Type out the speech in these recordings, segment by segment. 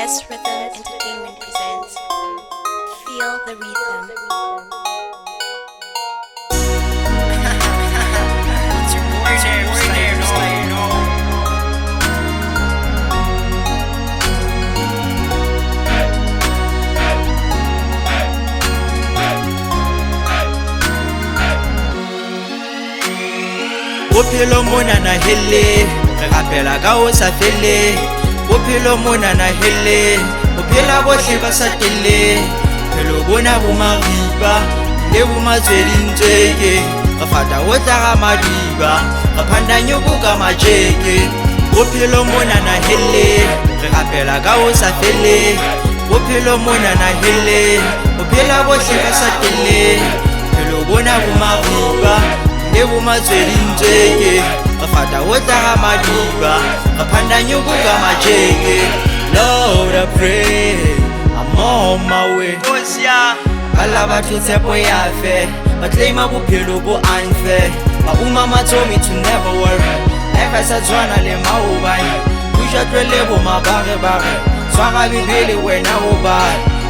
S Rhythm Entertainment presents Feel the Rhythm. It's your boy there, you know. Bophelo mona na hele re rapela ka o sa fele bophelo mona na hele bophela bohle ba sa telle phelo bona bo mariba le bo matswedintseke ka fata o tla ga madiba ka phanda nyoko ka majeke bophelo mona na hele re rapela ka o sa fele bophelo mona na hele bophela bohle ba sa telle phelo bona bo mariba Ebu matswedintseke ka fata o tla ga madiba ka phanda nyoko ka majeke Lord I pray I'm on my way Bala batho tshepo ya fe ba claima bophelo bo unfair ba umama told me to never worry life sa tswana le maobane busha twele bo mabare bare swara bibele wena o ba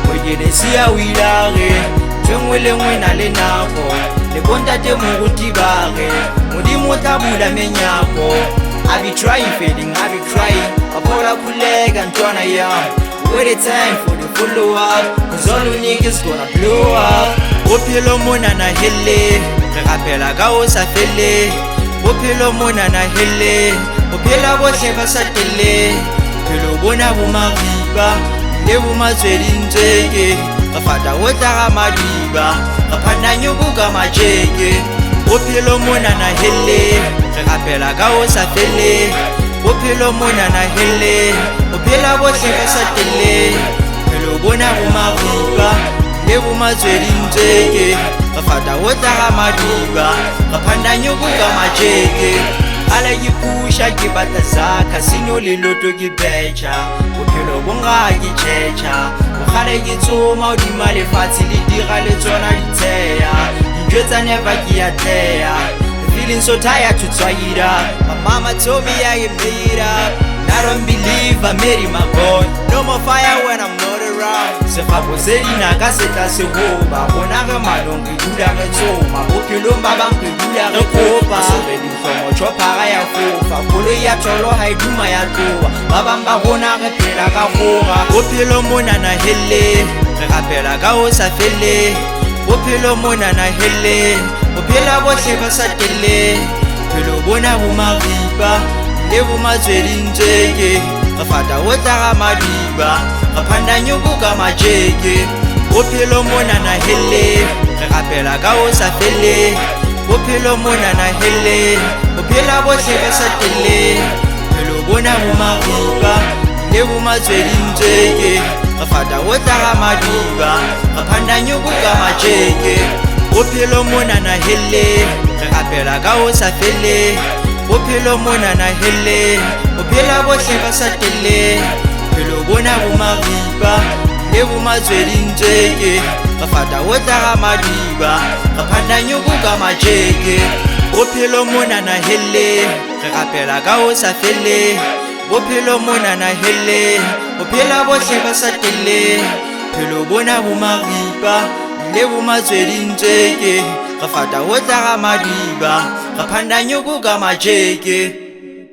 o yele sia o ilare tshengwe le ngwe na le nako le bontate moruti bare modimo tla bula menyako I be trying failing I be trying apola kulega ntwana ya wait a time for the follow up cause all you niggas gonna blow up bophelo mona na hele re rapela ka o sa fele bophelo mona na hele bophela bohle ba sa telle phelo bona bo mariba le bo matswedintseke ka fata o tla ga madiba ka phanda nyoko ka majeke bophelo mona na hele re rapela ka o sa fele bophelo mona na hele bophela bohle ba sa telle phelo bona bo mariba le bo matswedintseke ka fata o tla ga madiba ka phanda nyoko ka majeke ala yipusha ke batla zaka sino le loto ke betcha bophelo bonga ke checha o gale ke tsoma o di male fatsi le dira le tsona ditseya njwetsa never ke ya tleya feeling so tired to try it up my mama told me I made up I don't believe I made it my boy no more fire when I'm not around se fa bosedina ka setla se hoba bona re malong ke dula re tsoma bophelo ba bang ke dula re kopa chopara ya fofa kolo ya tsholo ha iduma ya tloa ba bang ba rona re phela ka gora bophelo mona na hele re rapela ka o sa fele bophelo mona na hele bophela bohle ba sa telle phelo bona bo mariba le bo matswedintseke ka fata o tla ga madiba ka phanda nyoko ka majeke bophelo mona na hele re rapela ka o sa fele bophelo mona na hele bophela bohle ba sa telle phelo bona bo mariba le bo matswedintseke ka fata o tla ga madiba ka phanda nyoko ka majeke bophelo mona na hele re rapela ka o sa fele bophelo mona na hele bophela bohle ba sa telle phelo bona bo mariba le bo matswedintseke ka fata o tla ga madiba ka phanda nyoko ka majeke bophelo mona na hele re rapela ka o sa fele bophelo mona na hele bophela bohle ba sa telle phelo bona bo mariba le bo matswedintseke ka fata o tla ga madiba ka phanda nyoko ka majeke